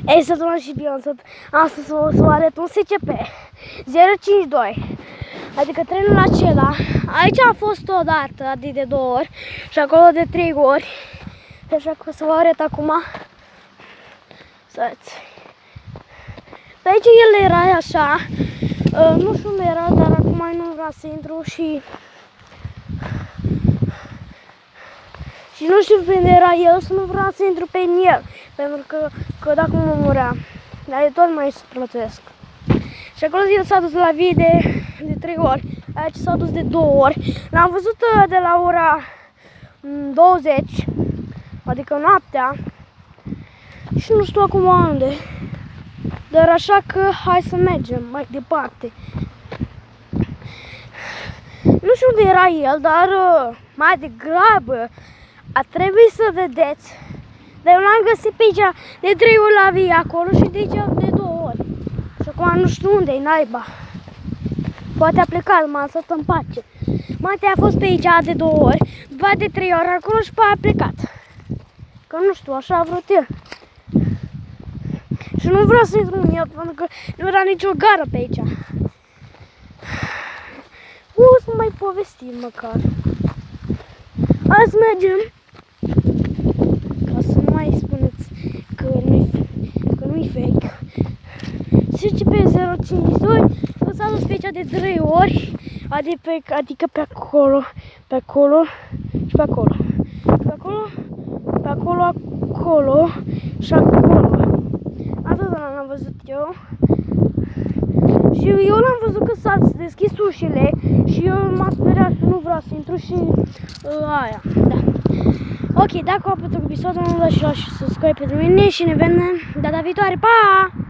Ei, să doamna și Beyonce, astăzi o să vă arăt un SCP 052, adică trenul acela. Aici a fost odată, adică de 2 ori și acolo de 3 ori. Așa că o să vă arăt acum. Stați. Pe aici el era așa, nu știu unde era, dar acum nu vreau să intru și nu știu unde era el, să nu vreau să intru pe el, pentru că dacă mă murea, dar e tot mai plătesc. Și acolo el s-a dus la vii de 3 ori, aici s-a dus de 2 ori. L-am văzut de la ora 20, adică noaptea, și nu știu acum unde. Dar așa că hai să mergem mai departe. Nu știu unde era el, dar mai degrabă a trebuit să vedeți. Dar eu l-am găsit pe aici de 3 ori la vii acolo și de aici de 2 ori. Și acum nu știu unde e naiba. Poate a plecat, m-a lăsat în pace. Mate a fost pe aici de 2 ori, va de 3 ori acolo și pe a plecat. Că nu știu, așa a vrut el. Și nu vreau să intru în el, pentru că nu era nicio gară pe aici. O să mai povestim măcar. Hai să mergem. Ca să nu mai spuneți că nu-i fake. SCP 052 s-a dus pe aici de 3 ori, adică pe acolo și pe acolo. Pe acolo și acolo. Atât l-am văzut eu. Și eu l-am văzut că s-a deschis ușile și eu m-am speriat și nu vreau să intru și aia, da. Ok, dacă v-a plăcut episodul, nu uitați și subscribe pentru mine și ne vedem data viitoare, pa!